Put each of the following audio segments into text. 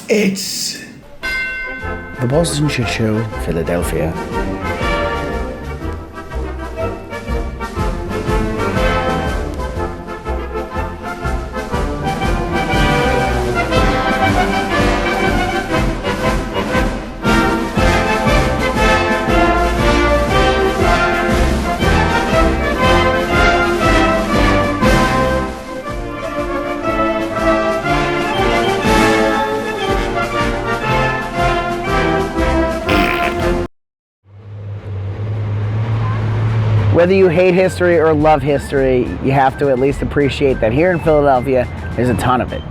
It's The Boston Shit Show, Philadelphia. Whether you hate history or love history, you have to at least appreciate that here in Philadelphia, there's a ton of it.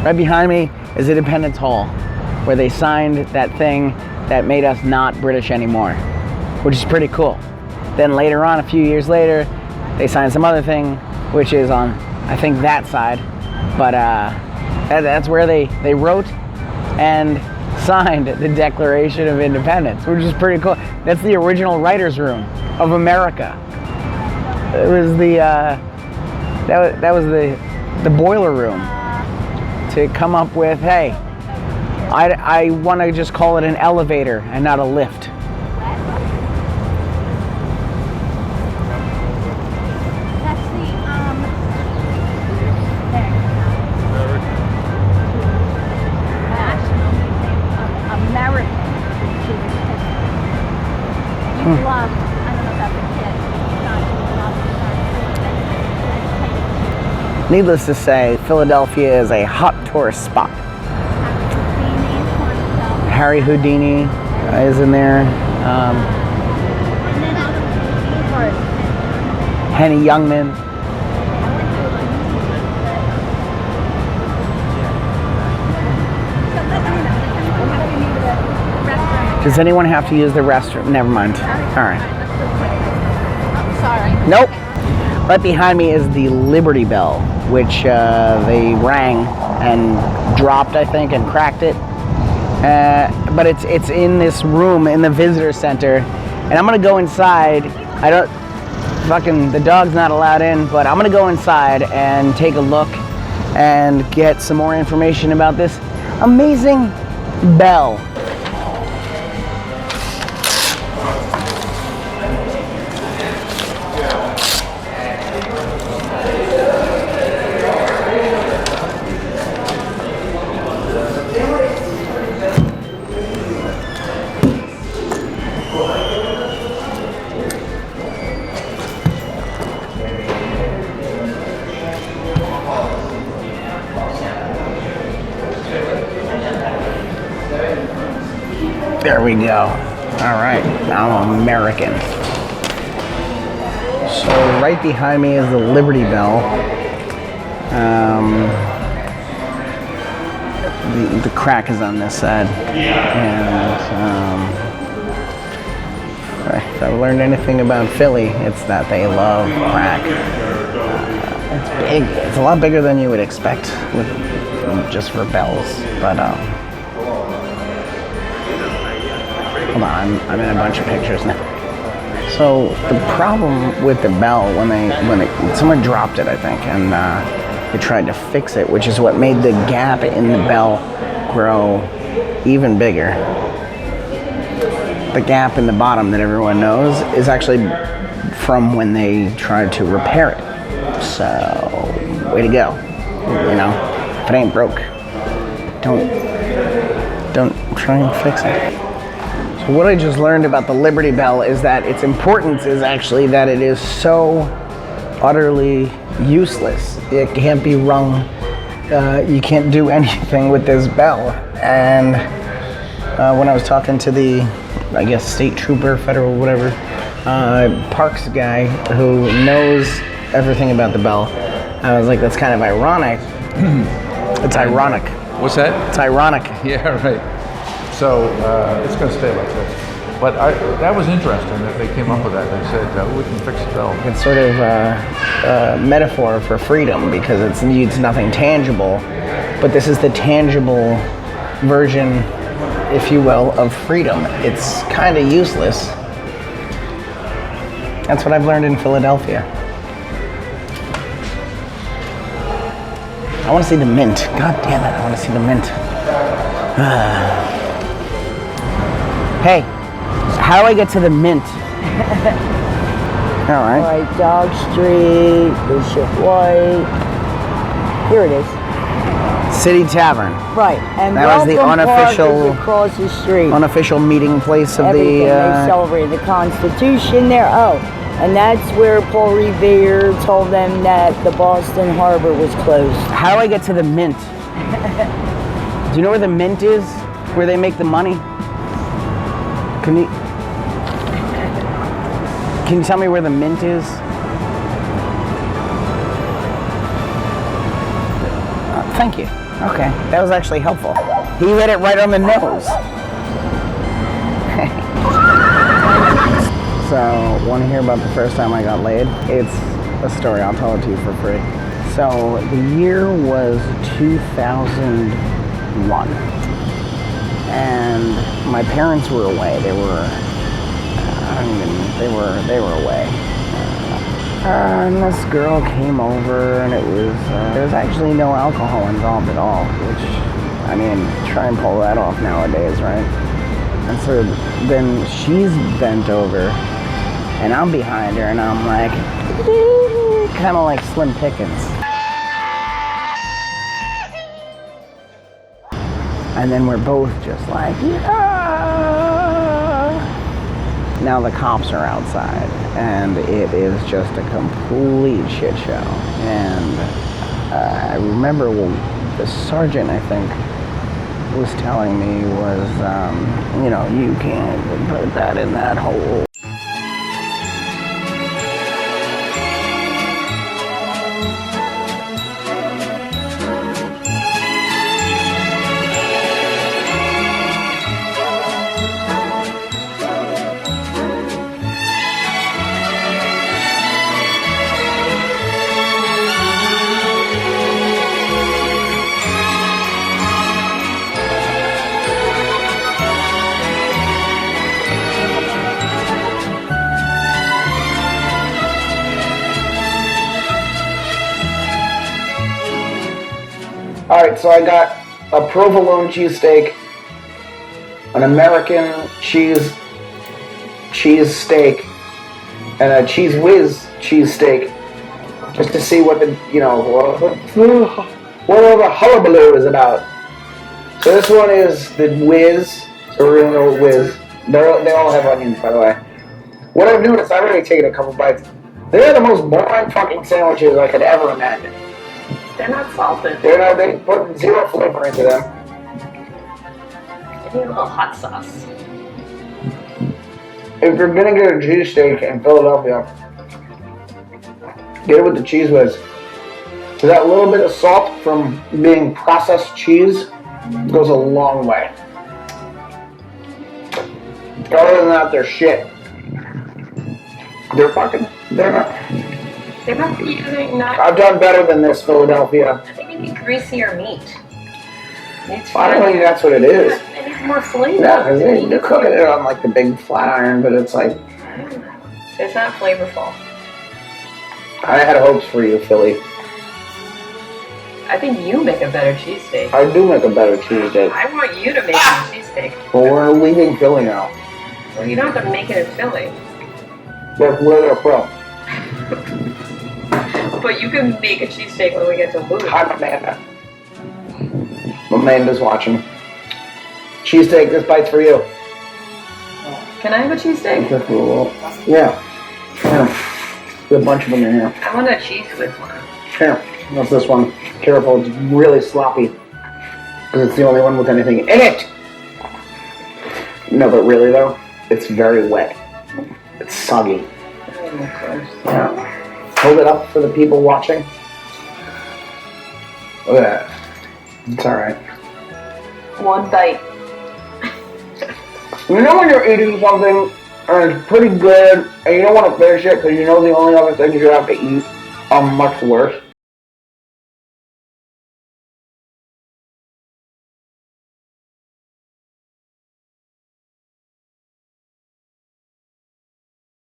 Right behind me is Independence Hall, where they signed that thing that made us not British anymore, which is pretty cool. Then later on, a few years later, they signed some other thing, which is on, I think, that side. But that's where they wrote and signed the Declaration of Independence, which is pretty cool. That's the original writer's room of America. It was the that was the boiler room to come up with, hey, I want to just call it an elevator and not a lift. That's the National Museum of American History. You love, I don't know about the kids. Needless to say, Philadelphia is a hot tourist spot. Harry Houdini is in there. Henny Youngman. Does anyone have to use the restroom? Never mind. All right. Sorry. Nope. Right behind me is the Liberty Bell, which they rang and dropped, I think, and cracked it. But it's in this room in the visitor center, and I'm gonna go inside. The dog's not allowed in, but I'm gonna go inside and take a look and get some more information about this amazing bell. There we go. All right, now I'm American. So right behind me is the Liberty Bell. The crack is on this side. And if I've learned anything about Philly, it's that they love crack. It's big. It's a lot bigger than you would expect just for bells. But hold on, I'm in a bunch of pictures now. So the problem with the bell, when someone dropped it, I think, and they tried to fix it, which is what made the gap in the bell grow even bigger. The gap in the bottom that everyone knows is actually from when they tried to repair it. So, way to go. You know, if it ain't broke, don't try and fix it. So what I just learned about the Liberty Bell is that its importance is actually that it is so utterly useless. It can't be rung. You can't do anything with this bell. And when I was talking to the, I guess, state trooper, federal, whatever, parks guy who knows everything about the bell, I was like, that's kind of ironic. It's ironic. What's that? It's ironic. Yeah, right. So it's going to stay like this. But that was interesting that they came up with that. They said, we can fix the bell. It's sort of a metaphor for freedom because it needs nothing tangible, but this is the tangible version, if you will, of freedom. It's kind of useless. That's what I've learned in Philadelphia. I want to see the mint. God damn it, I want to see the mint. Hey, how do I get to the Mint? All right. Alright, Dog Street, Bishop White. Here it is. City Tavern, Right, and That was the Welcome Park unofficial- is across the street. unofficial meeting place of Everything, they the. celebrate the Constitution there. Oh, and that's where Paul Revere told them that the Boston Harbor was closed. How do I get to the Mint? Do you know where the Mint is? Where they make the money? Can you tell me where the Mint is? Thank you. Okay, that was actually helpful. He hit it right on the nose. So, want to hear about the first time I got laid? It's a story. I'll tell it to you for free. So, the year was 2001, and my parents were away. They were away. And this girl came over, and there was actually no alcohol involved at all, which, I mean, try and pull that off nowadays, right? And so then she's bent over, and I'm behind her, and I'm like, kind of like Slim Pickens. And then we're both just like, yeah. Now the cops are outside, and it is just a complete shit show. And I remember the sergeant, I think, was telling me was, you can't put that in that hole. All right, so I got a provolone cheesesteak, an American cheese steak, and a Cheese Whiz cheesesteak, just to see what the all the hullabaloo is about. So this one is the Whiz. So we're gonna go with Whiz. They all have onions, by the way. What I've noticed, I've already taken a couple bites. They're the most boring fucking sandwiches I could ever imagine. They're not salted. They put zero flavor into them. They need a little hot sauce. If you're gonna get a cheesesteak in Philadelphia, get it with the Cheese Whiz. So that little bit of salt from being processed cheese goes a long way. Other than that, they're shit. They're not. I've done better than this, Philadelphia. I think you need greasier meat. Finally, that's what it is. It needs more flavor. Yeah, because they're cooking it on like the big flat iron, but it's like, It's not flavorful. I had hopes for you, Philly. I think you make a better cheesesteak. I do make a better cheesesteak. I want you to make a cheesesteak. But we're leaving Philly now. Well, you don't have to make it in Philly. We're there pro. But you can make a cheesesteak when we get to Louis. Hi, Amanda. Amanda's watching. Cheesesteak, this bite's for you. Can I have a cheesesteak? Yeah. Here. There's a bunch of them in here. I want a cheese with one. Here. What's this one? Careful, it's really sloppy. Because it's the only one with anything in it. No, but really though, it's very wet. It's soggy. Yeah. Hold it up for the people watching. Look at that. It's alright. One bite. You know when you're eating something and it's pretty good and you don't want to finish it because you know the only other things you have to eat are much worse?